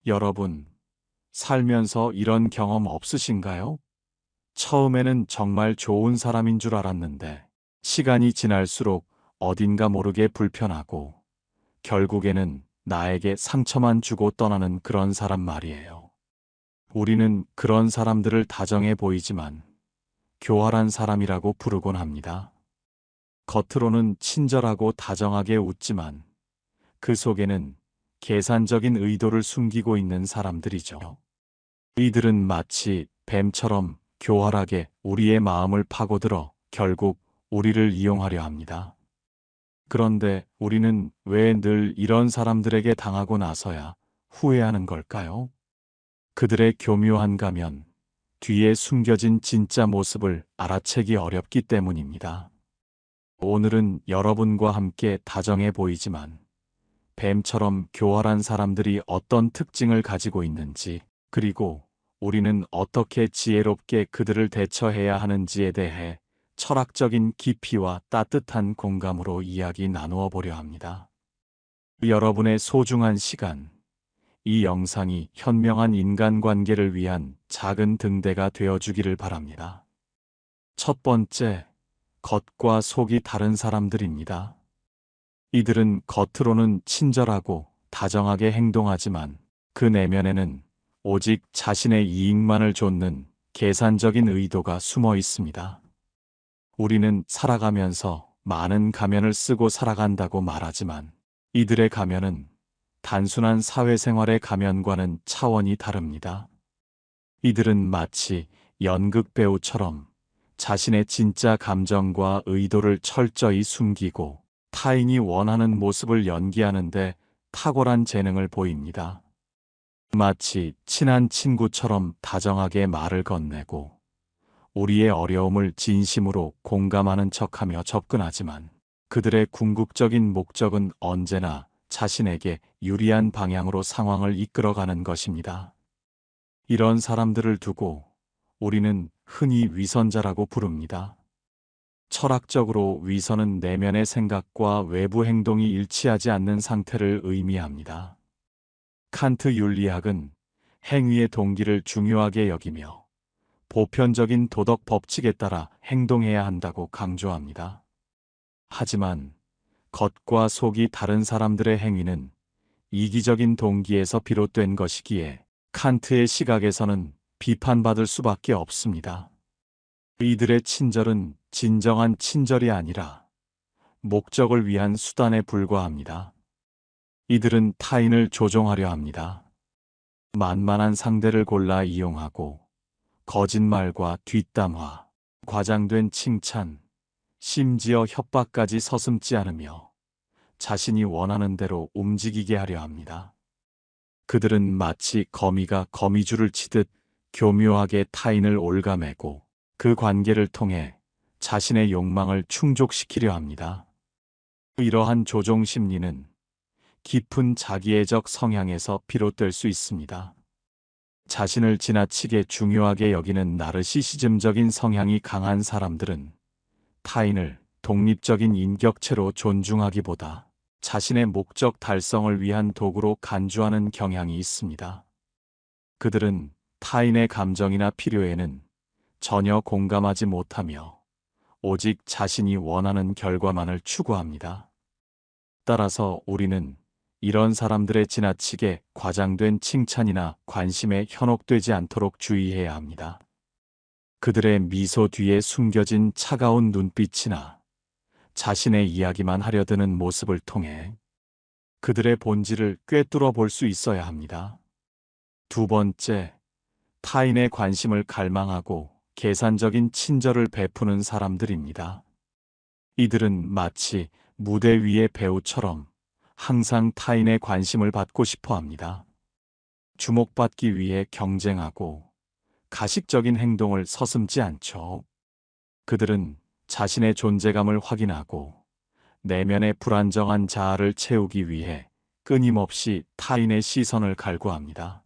여러분, 살면서 이런 경험 없으신가요? 처음에는 정말 좋은 사람인 줄 알았는데, 시간이 지날수록 어딘가 모르게 불편하고, 결국에는 나에게 상처만 주고 떠나는 그런 사람 말이에요. 우리는 그런 사람들을 다정해 보이지만, 교활한 사람이라고 부르곤 합니다. 겉으로는 친절하고 다정하게 웃지만, 그 속에는 계산적인 의도를 숨기고 있는 사람들이죠. 이들은 마치 뱀처럼 교활하게 우리의 마음을 파고들어 결국 우리를 이용하려 합니다. 그런데 우리는 왜 늘 이런 사람들에게 당하고 나서야 후회하는 걸까요? 그들의 교묘한 가면, 뒤에 숨겨진 진짜 모습을 알아채기 어렵기 때문입니다. 오늘은 여러분과 함께 다정해 보이지만, 뱀처럼 교활한 사람들이 어떤 특징을 가지고 있는지, 그리고 우리는 어떻게 지혜롭게 그들을 대처해야 하는지에 대해 철학적인 깊이와 따뜻한 공감으로 이야기 나누어 보려 합니다. 여러분의 소중한 시간, 이 영상이 현명한 인간관계를 위한 작은 등대가 되어주기를 바랍니다. 첫 번째, 겉과 속이 다른 사람들입니다. 이들은 겉으로는 친절하고 다정하게 행동하지만 그 내면에는 오직 자신의 이익만을 좇는 계산적인 의도가 숨어 있습니다. 우리는 살아가면서 많은 가면을 쓰고 살아간다고 말하지만 이들의 가면은 단순한 사회생활의 가면과는 차원이 다릅니다. 이들은 마치 연극 배우처럼 자신의 진짜 감정과 의도를 철저히 숨기고 타인이 원하는 모습을 연기하는데 탁월한 재능을 보입니다. 마치 친한 친구처럼 다정하게 말을 건네고 우리의 어려움을 진심으로 공감하는 척하며 접근하지만 그들의 궁극적인 목적은 언제나 자신에게 유리한 방향으로 상황을 이끌어가는 것입니다. 이런 사람들을 두고 우리는 흔히 위선자라고 부릅니다. 철학적으로 위선은 내면의 생각과 외부 행동이 일치하지 않는 상태를 의미합니다. 칸트 윤리학은 행위의 동기를 중요하게 여기며 보편적인 도덕 법칙에 따라 행동해야 한다고 강조합니다. 하지만 겉과 속이 다른 사람들의 행위는 이기적인 동기에서 비롯된 것이기에 칸트의 시각에서는 비판받을 수밖에 없습니다. 이들의 친절은 진정한 친절이 아니라 목적을 위한 수단에 불과합니다. 이들은 타인을 조종하려 합니다. 만만한 상대를 골라 이용하고 거짓말과 뒷담화, 과장된 칭찬, 심지어 협박까지 서슴지 않으며 자신이 원하는 대로 움직이게 하려 합니다. 그들은 마치 거미가 거미줄을 치듯 교묘하게 타인을 옭아매고 그 관계를 통해 자신의 욕망을 충족시키려 합니다. 이러한 조종 심리는 깊은 자기애적 성향에서 비롯될 수 있습니다. 자신을 지나치게 중요하게 여기는 나르시시즘적인 성향이 강한 사람들은 타인을 독립적인 인격체로 존중하기보다 자신의 목적 달성을 위한 도구로 간주하는 경향이 있습니다. 그들은 타인의 감정이나 필요에는 전혀 공감하지 못하며 오직 자신이 원하는 결과만을 추구합니다. 따라서 우리는 이런 사람들의 지나치게 과장된 칭찬이나 관심에 현혹되지 않도록 주의해야 합니다. 그들의 미소 뒤에 숨겨진 차가운 눈빛이나 자신의 이야기만 하려 드는 모습을 통해 그들의 본질을 꿰뚫어 볼 수 있어야 합니다. 두 번째, 타인의 관심을 갈망하고 계산적인 친절을 베푸는 사람들입니다. 이들은 마치 무대 위의 배우처럼 항상 타인의 관심을 받고 싶어 합니다. 주목받기 위해 경쟁하고 가식적인 행동을 서슴지 않죠. 그들은 자신의 존재감을 확인하고 내면의 불안정한 자아를 채우기 위해 끊임없이 타인의 시선을 갈구합니다.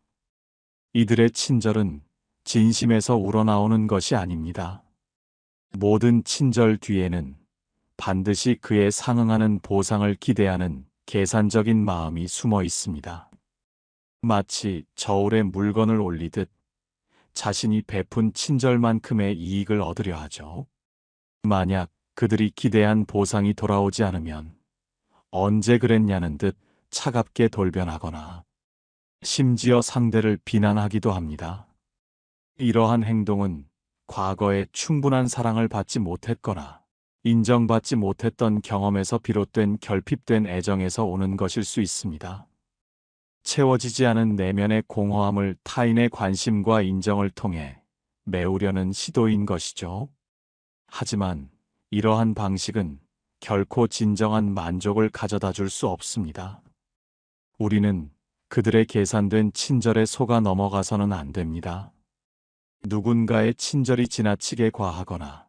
이들의 친절은 진심에서 우러나오는 것이 아닙니다. 모든 친절 뒤에는 반드시 그에 상응하는 보상을 기대하는 계산적인 마음이 숨어 있습니다. 마치 저울에 물건을 올리듯 자신이 베푼 친절만큼의 이익을 얻으려 하죠. 만약 그들이 기대한 보상이 돌아오지 않으면 언제 그랬냐는 듯 차갑게 돌변하거나 심지어 상대를 비난하기도 합니다. 이러한 행동은 과거에 충분한 사랑을 받지 못했거나 인정받지 못했던 경험에서 비롯된 결핍된 애정에서 오는 것일 수 있습니다. 채워지지 않은 내면의 공허함을 타인의 관심과 인정을 통해 메우려는 시도인 것이죠. 하지만 이러한 방식은 결코 진정한 만족을 가져다 줄 수 없습니다. 우리는 그들의 계산된 친절에 속아 넘어가서는 안 됩니다. 누군가의 친절이 지나치게 과하거나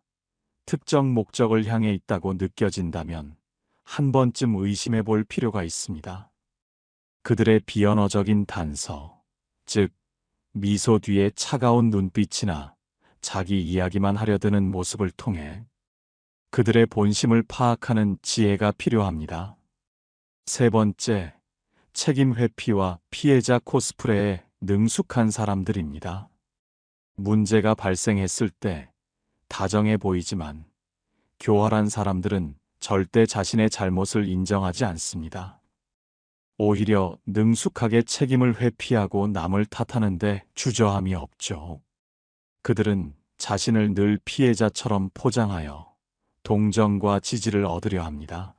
특정 목적을 향해 있다고 느껴진다면 한 번쯤 의심해 볼 필요가 있습니다. 그들의 비언어적인 단서, 즉 미소 뒤에 차가운 눈빛이나 자기 이야기만 하려 드는 모습을 통해 그들의 본심을 파악하는 지혜가 필요합니다. 세 번째, 책임 회피와 피해자 코스프레에 능숙한 사람들입니다. 문제가 발생했을 때 다정해 보이지만 교활한 사람들은 절대 자신의 잘못을 인정하지 않습니다. 오히려 능숙하게 책임을 회피하고 남을 탓하는데 주저함이 없죠. 그들은 자신을 늘 피해자처럼 포장하여 동정과 지지를 얻으려 합니다.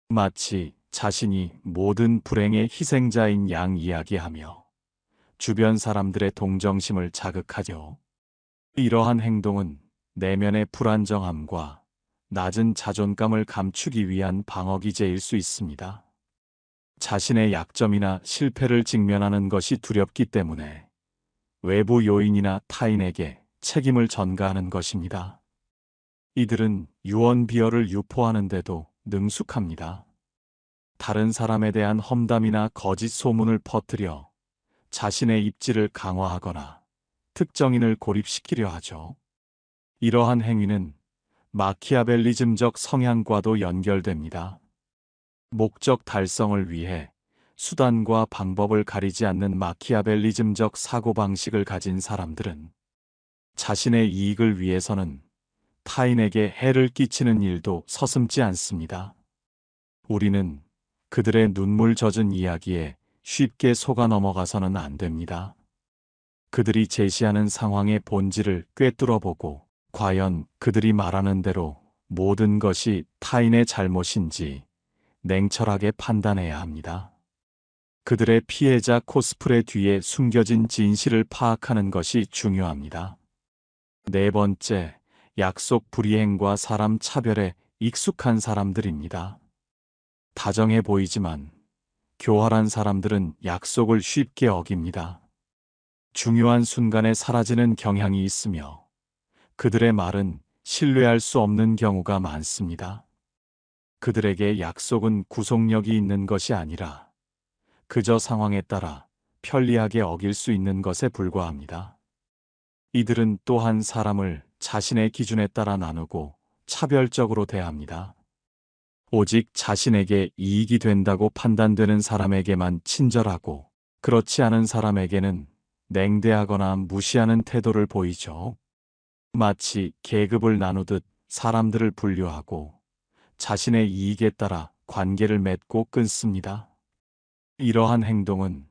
마치 자신이 모든 불행의 희생자인 양 이야기하며 주변 사람들의 동정심을 자극하죠. 이러한 행동은 내면의 불안정함과 낮은 자존감을 감추기 위한 방어기제일 수 있습니다. 자신의 약점이나 실패를 직면하는 것이 두렵기 때문에 외부 요인이나 타인에게 책임을 전가하는 것입니다. 이들은 유언비어를 유포하는데도 능숙합니다. 다른 사람에 대한 험담이나 거짓 소문을 퍼뜨려 자신의 입지를 강화하거나 특정인을 고립시키려 하죠. 이러한 행위는 마키아벨리즘적 성향과도 연결됩니다. 목적 달성을 위해 수단과 방법을 가리지 않는 마키아벨리즘적 사고방식을 가진 사람들은 자신의 이익을 위해서는 타인에게 해를 끼치는 일도 서슴지 않습니다. 우리는 그들의 눈물 젖은 이야기에 쉽게 속아 넘어가서는 안 됩니다. 그들이 제시하는 상황의 본질을 꿰뚫어 보고 과연 그들이 말하는 대로 모든 것이 타인의 잘못인지 냉철하게 판단해야 합니다. 그들의 피해자 코스프레 뒤에 숨겨진 진실을 파악하는 것이 중요합니다. 네 번째, 약속 불이행과 사람 차별에 익숙한 사람들입니다. 다정해 보이지만 교활한 사람들은 약속을 쉽게 어깁니다. 중요한 순간에 사라지는 경향이 있으며 그들의 말은 신뢰할 수 없는 경우가 많습니다. 그들에게 약속은 구속력이 있는 것이 아니라 그저 상황에 따라 편리하게 어길 수 있는 것에 불과합니다. 이들은 또한 사람을 자신의 기준에 따라 나누고 차별적으로 대합니다. 오직 자신에게 이익이 된다고 판단되는 사람에게만 친절하고 그렇지 않은 사람에게는 냉대하거나 무시하는 태도를 보이죠. 마치 계급을 나누듯 사람들을 분류하고 자신의 이익에 따라 관계를 맺고 끊습니다. 이러한 행동은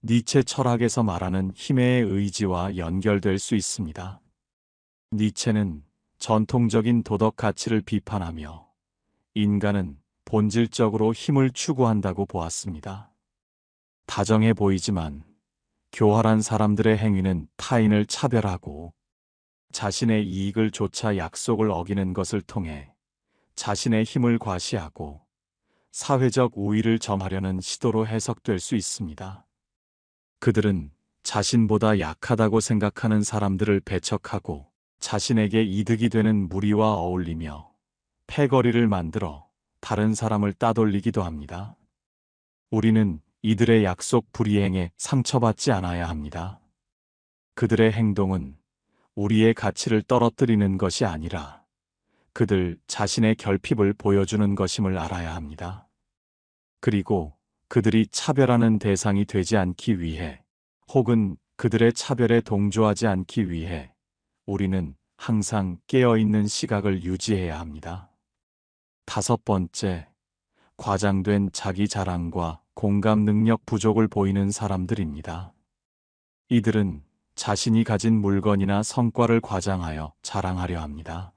니체 철학에서 말하는 힘의 의지와 연결될 수 있습니다. 니체는 전통적인 도덕 가치를 비판하며 인간은 본질적으로 힘을 추구한다고 보았습니다. 다정해 보이지만 교활한 사람들의 행위는 타인을 차별하고 자신의 이익을 좇아 약속을 어기는 것을 통해 자신의 힘을 과시하고 사회적 우위를 점하려는 시도로 해석될 수 있습니다. 그들은 자신보다 약하다고 생각하는 사람들을 배척하고 자신에게 이득이 되는 무리와 어울리며 패거리를 만들어 다른 사람을 따돌리기도 합니다. 우리는 이들의 약속 불이행에 상처받지 않아야 합니다. 그들의 행동은 우리의 가치를 떨어뜨리는 것이 아니라 그들 자신의 결핍을 보여주는 것임을 알아야 합니다. 그리고 그들이 차별하는 대상이 되지 않기 위해, 혹은 그들의 차별에 동조하지 않기 위해 우리는 항상 깨어있는 시각을 유지해야 합니다. 다섯 번째, 과장된 자기 자랑과 공감 능력 부족을 보이는 사람들입니다. 이들은 자신이 가진 물건이나 성과를 과장하여 자랑하려 합니다.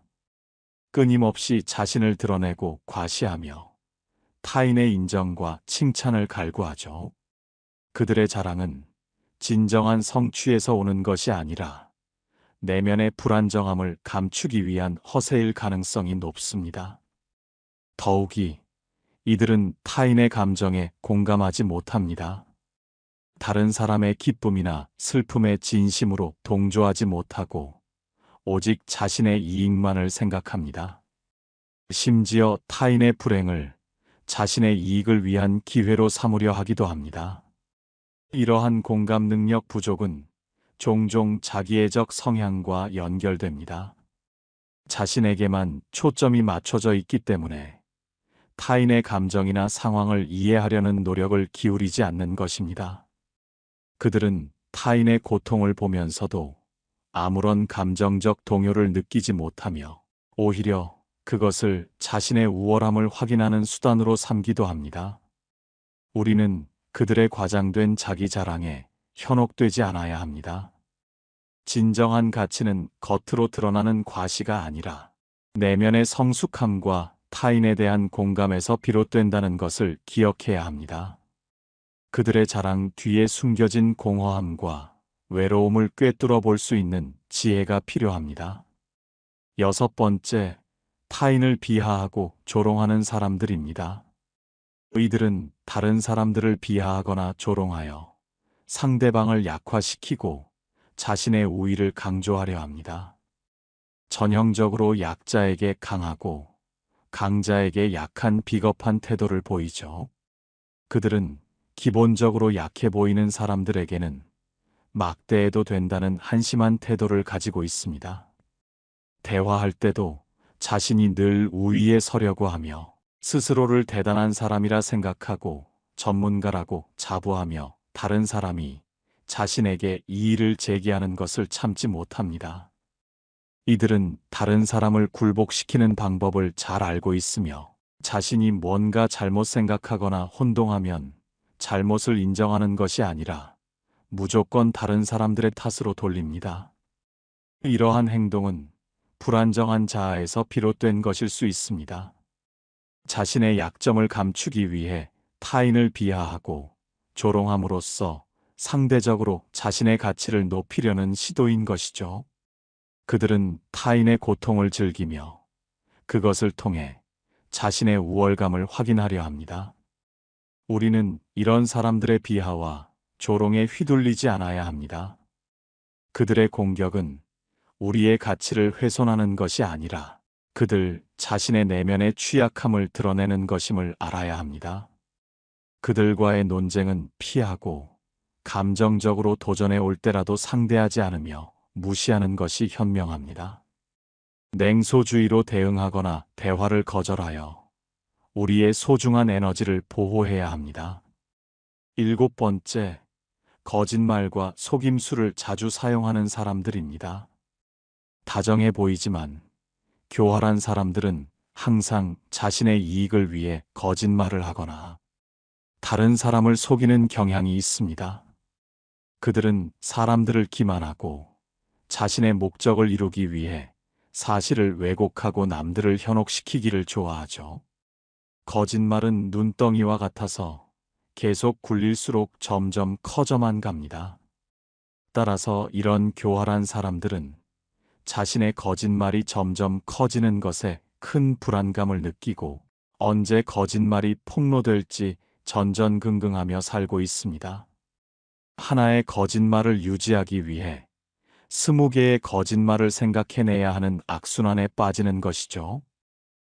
끊임없이 자신을 드러내고 과시하며 타인의 인정과 칭찬을 갈구하죠. 그들의 자랑은 진정한 성취에서 오는 것이 아니라 내면의 불안정함을 감추기 위한 허세일 가능성이 높습니다. 더욱이 이들은 타인의 감정에 공감하지 못합니다. 다른 사람의 기쁨이나 슬픔에 진심으로 동조하지 못하고 오직 자신의 이익만을 생각합니다. 심지어 타인의 불행을 자신의 이익을 위한 기회로 삼으려 하기도 합니다. 이러한 공감 능력 부족은 종종 자기애적 성향과 연결됩니다. 자신에게만 초점이 맞춰져 있기 때문에 타인의 감정이나 상황을 이해하려는 노력을 기울이지 않는 것입니다. 그들은 타인의 고통을 보면서도 아무런 감정적 동요를 느끼지 못하며 오히려 그것을 자신의 우월함을 확인하는 수단으로 삼기도 합니다. 우리는 그들의 과장된 자기 자랑에 현혹되지 않아야 합니다. 진정한 가치는 겉으로 드러나는 과시가 아니라 내면의 성숙함과 타인에 대한 공감에서 비롯된다는 것을 기억해야 합니다. 그들의 자랑 뒤에 숨겨진 공허함과 외로움을 꿰뚫어 볼 수 있는 지혜가 필요합니다. 여섯 번째, 타인을 비하하고 조롱하는 사람들입니다. 이들은 다른 사람들을 비하하거나 조롱하여 상대방을 약화시키고 자신의 우위를 강조하려 합니다. 전형적으로 약자에게 강하고 강자에게 약한 비겁한 태도를 보이죠. 그들은 기본적으로 약해 보이는 사람들에게는 막대해도 된다는 한심한 태도를 가지고 있습니다. 대화할 때도 자신이 늘 우위에 서려고 하며 스스로를 대단한 사람이라 생각하고 전문가라고 자부하며 다른 사람이 자신에게 이의를 제기하는 것을 참지 못합니다. 이들은 다른 사람을 굴복시키는 방법을 잘 알고 있으며 자신이 뭔가 잘못 생각하거나 혼동하면 잘못을 인정하는 것이 아니라 무조건 다른 사람들의 탓으로 돌립니다. 이러한 행동은 불안정한 자아에서 비롯된 것일 수 있습니다. 자신의 약점을 감추기 위해 타인을 비하하고 조롱함으로써 상대적으로 자신의 가치를 높이려는 시도인 것이죠. 그들은 타인의 고통을 즐기며 그것을 통해 자신의 우월감을 확인하려 합니다. 우리는 이런 사람들의 비하와 조롱에 휘둘리지 않아야 합니다. 그들의 공격은 우리의 가치를 훼손하는 것이 아니라 그들 자신의 내면의 취약함을 드러내는 것임을 알아야 합니다. 그들과의 논쟁은 피하고 감정적으로 도전해 올 때라도 상대하지 않으며 무시하는 것이 현명합니다. 냉소주의로 대응하거나 대화를 거절하여 우리의 소중한 에너지를 보호해야 합니다. 일곱 번째, 거짓말과 속임수를 자주 사용하는 사람들입니다. 다정해 보이지만 교활한 사람들은 항상 자신의 이익을 위해 거짓말을 하거나 다른 사람을 속이는 경향이 있습니다. 그들은 사람들을 기만하고 자신의 목적을 이루기 위해 사실을 왜곡하고 남들을 현혹시키기를 좋아하죠. 거짓말은 눈덩이와 같아서 계속 굴릴수록 점점 커져만 갑니다. 따라서 이런 교활한 사람들은 자신의 거짓말이 점점 커지는 것에 큰 불안감을 느끼고 언제 거짓말이 폭로될지 전전긍긍하며 살고 있습니다. 하나의 거짓말을 유지하기 위해 20개의 거짓말을 생각해내야 하는 악순환에 빠지는 것이죠.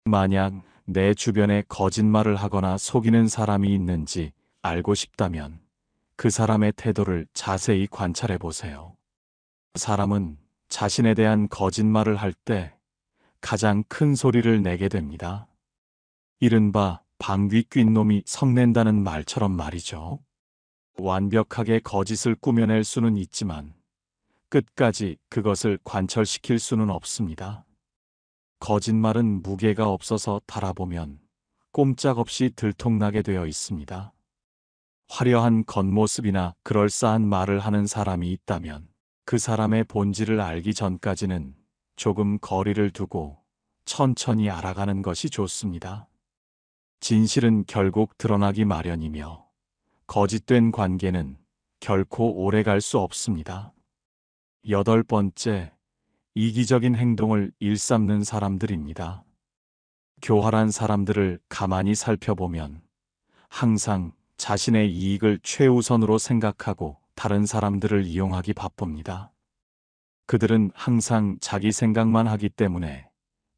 만약 내 주변에 거짓말을 하거나 속이는 사람이 있는지 알고 싶다면 그 사람의 태도를 자세히 관찰해 보세요. 사람은 자신에 대한 거짓말을 할 때 가장 큰 소리를 내게 됩니다. 이른바 방귀 낀 놈이 성낸다는 말처럼 말이죠. 완벽하게 거짓을 꾸며낼 수는 있지만 끝까지 그것을 관철시킬 수는 없습니다. 거짓말은 무게가 없어서 달아보면 꼼짝없이 들통나게 되어 있습니다. 화려한 겉모습이나 그럴싸한 말을 하는 사람이 있다면 그 사람의 본질을 알기 전까지는 조금 거리를 두고 천천히 알아가는 것이 좋습니다. 진실은 결국 드러나기 마련이며 거짓된 관계는 결코 오래 갈 수 없습니다. 8번째, 이기적인 행동을 일삼는 사람들입니다. 교활한 사람들을 가만히 살펴보면 항상 자신의 이익을 최우선으로 생각하고 다른 사람들을 이용하기 바쁩니다. 그들은 항상 자기 생각만 하기 때문에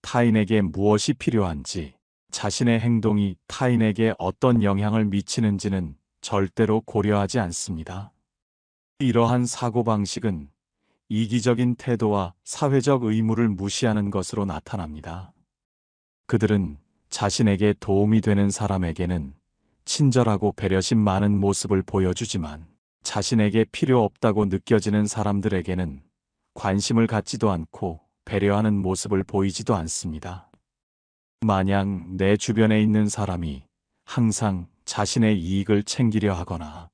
타인에게 무엇이 필요한지, 자신의 행동이 타인에게 어떤 영향을 미치는지는 절대로 고려하지 않습니다. 이러한 사고방식은 이기적인 태도와 사회적 의무를 무시하는 것으로 나타납니다. 그들은 자신에게 도움이 되는 사람에게는 친절하고 배려심 많은 모습을 보여주지만 자신에게 필요 없다고 느껴지는 사람들에게는 관심을 갖지도 않고 배려하는 모습을 보이지도 않습니다. 만약 내 주변에 있는 사람이 항상 자신의 이익을 챙기려 하거나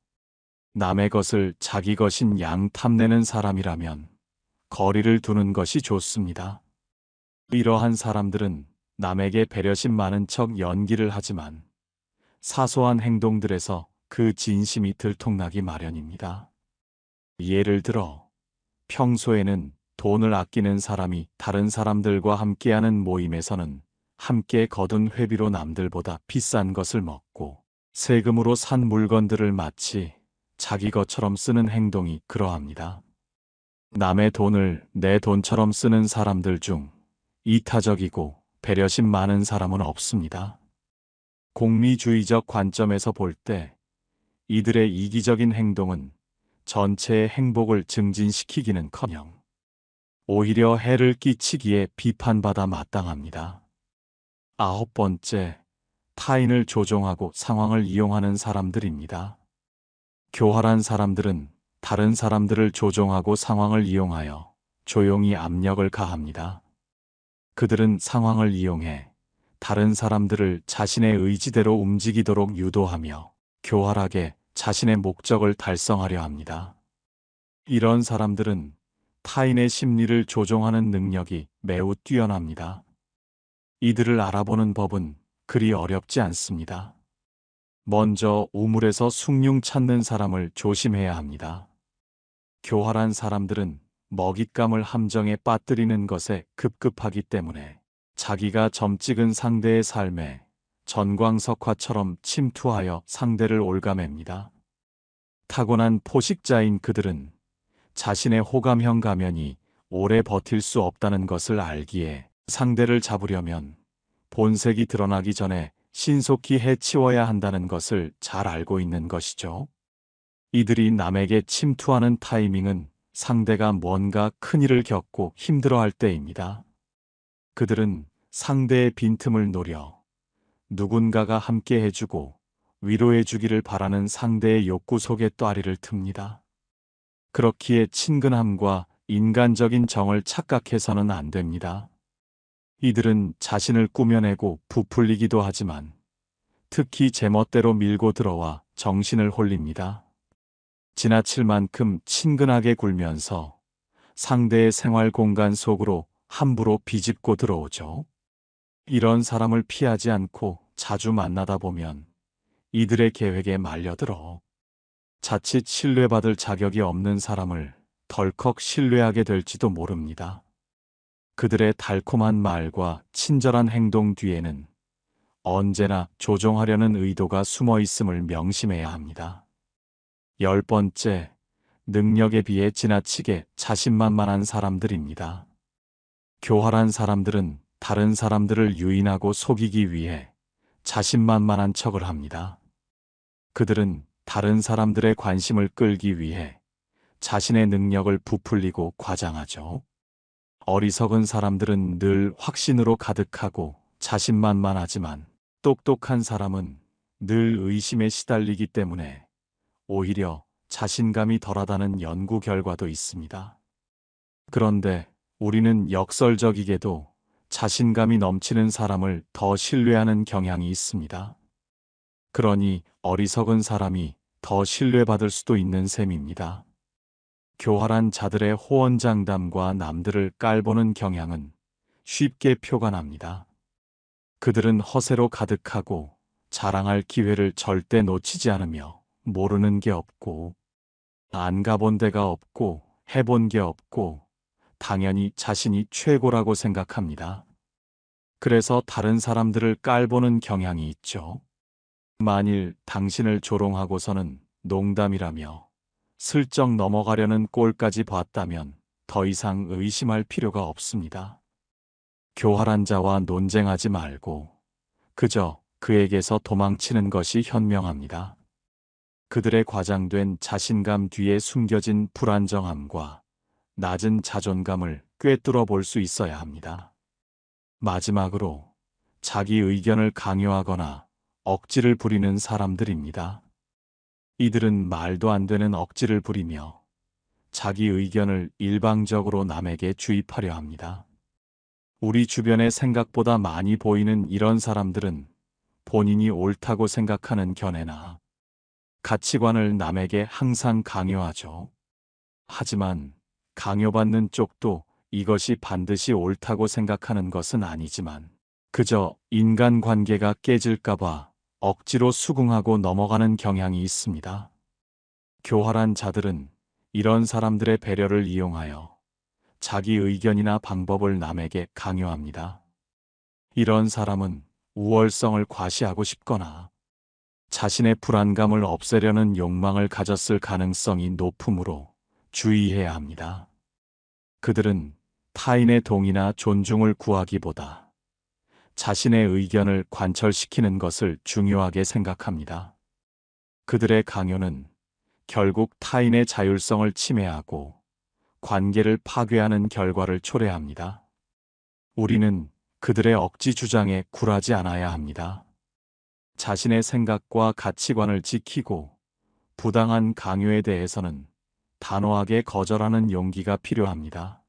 남의 것을 자기 것인 양 탐내는 사람이라면 거리를 두는 것이 좋습니다. 이러한 사람들은 남에게 배려심 많은 척 연기를 하지만 사소한 행동들에서 그 진심이 들통나기 마련입니다. 예를 들어 평소에는 돈을 아끼는 사람이 다른 사람들과 함께하는 모임에서는 함께 거둔 회비로 남들보다 비싼 것을 먹고 세금으로 산 물건들을 마치 자기 것처럼 쓰는 행동이 그러합니다. 남의 돈을 내 돈처럼 쓰는 사람들 중 이타적이고 배려심 많은 사람은 없습니다. 공리주의적 관점에서 볼 때 이들의 이기적인 행동은 전체의 행복을 증진시키기는커녕 오히려 해를 끼치기에 비판받아 마땅합니다. 9번째, 타인을 조종하고 상황을 이용하는 사람들입니다. 교활한 사람들은 다른 사람들을 조종하고 상황을 이용하여 조용히 압력을 가합니다. 그들은 상황을 이용해 다른 사람들을 자신의 의지대로 움직이도록 유도하며 교활하게 자신의 목적을 달성하려 합니다. 이런 사람들은 타인의 심리를 조종하는 능력이 매우 뛰어납니다. 이들을 알아보는 법은 그리 어렵지 않습니다. 먼저 우물에서 숭늉 찾는 사람을 조심해야 합니다. 교활한 사람들은 먹잇감을 함정에 빠뜨리는 것에 급급하기 때문에 자기가 점 찍은 상대의 삶에 전광석화처럼 침투하여 상대를 올가맵니다. 타고난 포식자인 그들은 자신의 호감형 가면이 오래 버틸 수 없다는 것을 알기에 상대를 잡으려면 본색이 드러나기 전에 신속히 해치워야 한다는 것을 잘 알고 있는 것이죠. 이들이 남에게 침투하는 타이밍은 상대가 뭔가 큰일을 겪고 힘들어할 때입니다. 그들은 상대의 빈틈을 노려 누군가가 함께 해주고 위로해주기를 바라는 상대의 욕구 속에 또아리를 틉니다. 그렇기에 친근함과 인간적인 정을 착각해서는 안 됩니다. 이들은 자신을 꾸며내고 부풀리기도 하지만 특히 제멋대로 밀고 들어와 정신을 홀립니다. 지나칠 만큼 친근하게 굴면서 상대의 생활 공간 속으로 함부로 비집고 들어오죠. 이런 사람을 피하지 않고 자주 만나다 보면 이들의 계획에 말려들어 자칫 신뢰받을 자격이 없는 사람을 덜컥 신뢰하게 될지도 모릅니다. 그들의 달콤한 말과 친절한 행동 뒤에는 언제나 조종하려는 의도가 숨어 있음을 명심해야 합니다. 10번째, 능력에 비해 지나치게 자신만만한 사람들입니다. 교활한 사람들은 다른 사람들을 유인하고 속이기 위해 자신만만한 척을 합니다. 그들은 다른 사람들의 관심을 끌기 위해 자신의 능력을 부풀리고 과장하죠. 어리석은 사람들은 늘 확신으로 가득하고 자신만만하지만 똑똑한 사람은 늘 의심에 시달리기 때문에 오히려 자신감이 덜하다는 연구 결과도 있습니다. 그런데 우리는 역설적이게도 자신감이 넘치는 사람을 더 신뢰하는 경향이 있습니다. 그러니 어리석은 사람이 더 신뢰받을 수도 있는 셈입니다. 교활한 자들의 호언장담과 남들을 깔보는 경향은 쉽게 표가 납니다. 그들은 허세로 가득하고 자랑할 기회를 절대 놓치지 않으며 모르는 게 없고 안 가본 데가 없고 해본 게 없고 당연히 자신이 최고라고 생각합니다. 그래서 다른 사람들을 깔보는 경향이 있죠. 만일 당신을 조롱하고서는 농담이라며 슬쩍 넘어가려는 꼴까지 봤다면 더 이상 의심할 필요가 없습니다. 교활한 자와 논쟁하지 말고 그저 그에게서 도망치는 것이 현명합니다. 그들의 과장된 자신감 뒤에 숨겨진 불안정함과 낮은 자존감을 꿰뚫어 볼 수 있어야 합니다. 마지막으로 자기 의견을 강요하거나 억지를 부리는 사람들입니다. 이들은 말도 안 되는 억지를 부리며 자기 의견을 일방적으로 남에게 주입하려 합니다. 우리 주변에 생각보다 많이 보이는 이런 사람들은 본인이 옳다고 생각하는 견해나 가치관을 남에게 항상 강요하죠. 하지만 강요받는 쪽도 이것이 반드시 옳다고 생각하는 것은 아니지만 그저 인간관계가 깨질까봐 억지로 수긍하고 넘어가는 경향이 있습니다. 교활한 자들은 이런 사람들의 배려를 이용하여 자기 의견이나 방법을 남에게 강요합니다. 이런 사람은 우월성을 과시하고 싶거나 자신의 불안감을 없애려는 욕망을 가졌을 가능성이 높으므로 주의해야 합니다. 그들은 타인의 동의나 존중을 구하기보다 자신의 의견을 관철시키는 것을 중요하게 생각합니다. 그들의 강요는 결국 타인의 자율성을 침해하고 관계를 파괴하는 결과를 초래합니다. 우리는 그들의 억지 주장에 굴하지 않아야 합니다. 자신의 생각과 가치관을 지키고 부당한 강요에 대해서는 단호하게 거절하는 용기가 필요합니다.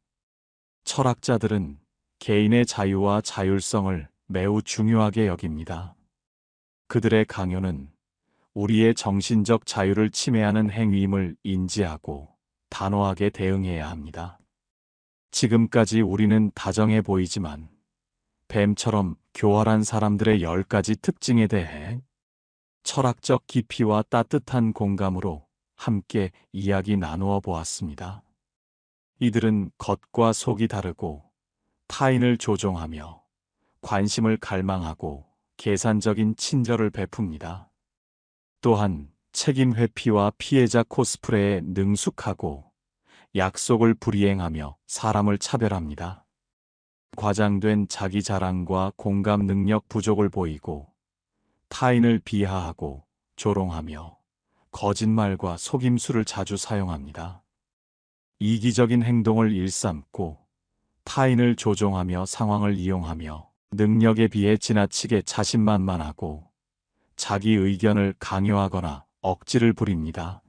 철학자들은 개인의 자유와 자율성을 매우 중요하게 여깁니다. 그들의 강요는 우리의 정신적 자유를 침해하는 행위임을 인지하고 단호하게 대응해야 합니다. 지금까지 우리는 다정해 보이지만 뱀처럼 교활한 사람들의 10가지 특징에 대해 철학적 깊이와 따뜻한 공감으로 함께 이야기 나누어 보았습니다. 이들은 겉과 속이 다르고 타인을 조종하며 관심을 갈망하고 계산적인 친절을 베풉니다. 또한 책임 회피와 피해자 코스프레에 능숙하고 약속을 불이행하며 사람을 차별합니다. 과장된 자기 자랑과 공감 능력 부족을 보이고 타인을 비하하고 조롱하며 거짓말과 속임수를 자주 사용합니다. 이기적인 행동을 일삼고 타인을 조종하며 상황을 이용하며 능력에 비해 지나치게 자신만만하고 자기 의견을 강요하거나 억지를 부립니다.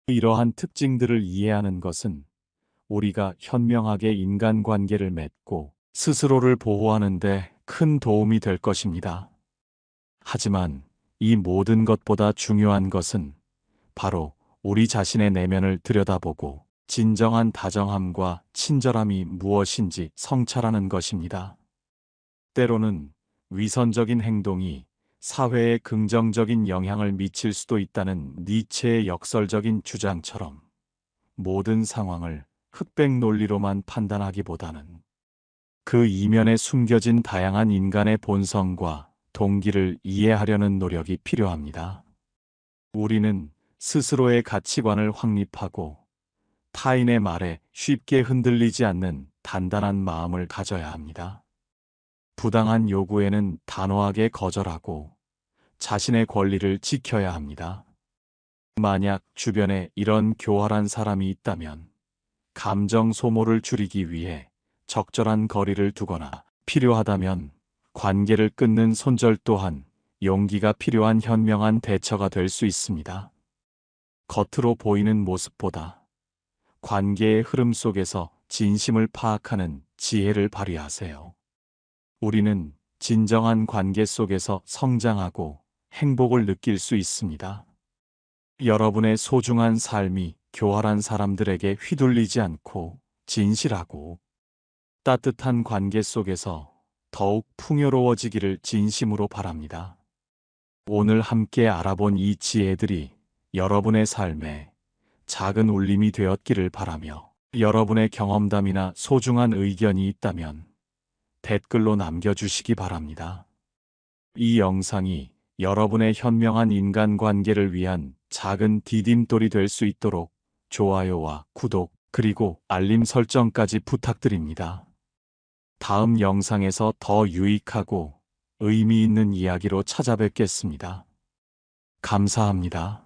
이러한 특징들을 이해하는 것은 우리가 현명하게 인간관계를 맺고 스스로를 보호하는 데 큰 도움이 될 것입니다. 하지만 이 모든 것보다 중요한 것은 바로 우리 자신의 내면을 들여다보고 진정한 다정함과 친절함이 무엇인지 성찰하는 것입니다. 때로는 위선적인 행동이 사회에 긍정적인 영향을 미칠 수도 있다는 니체의 역설적인 주장처럼 모든 상황을 흑백 논리로만 판단하기보다는 그 이면에 숨겨진 다양한 인간의 본성과 동기를 이해하려는 노력이 필요합니다. 우리는 스스로의 가치관을 확립하고 타인의 말에 쉽게 흔들리지 않는 단단한 마음을 가져야 합니다. 부당한 요구에는 단호하게 거절하고 자신의 권리를 지켜야 합니다. 만약 주변에 이런 교활한 사람이 있다면 감정 소모를 줄이기 위해 적절한 거리를 두거나 필요하다면 관계를 끊는 손절 또한 용기가 필요한 현명한 대처가 될 수 있습니다. 겉으로 보이는 모습보다 관계의 흐름 속에서 진심을 파악하는 지혜를 발휘하세요. 우리는 진정한 관계 속에서 성장하고 행복을 느낄 수 있습니다. 여러분의 소중한 삶이 교활한 사람들에게 휘둘리지 않고 진실하고 따뜻한 관계 속에서 더욱 풍요로워지기를 진심으로 바랍니다. 오늘 함께 알아본 이 지혜들이 여러분의 삶에 작은 울림이 되었기를 바라며, 여러분의 경험담이나 소중한 의견이 있다면 댓글로 남겨주시기 바랍니다. 이 영상이 여러분의 현명한 인간관계를 위한 작은 디딤돌이 될 수 있도록 좋아요와 구독, 그리고 알림 설정까지 부탁드립니다. 다음 영상에서 더 유익하고 의미 있는 이야기로 찾아뵙겠습니다. 감사합니다.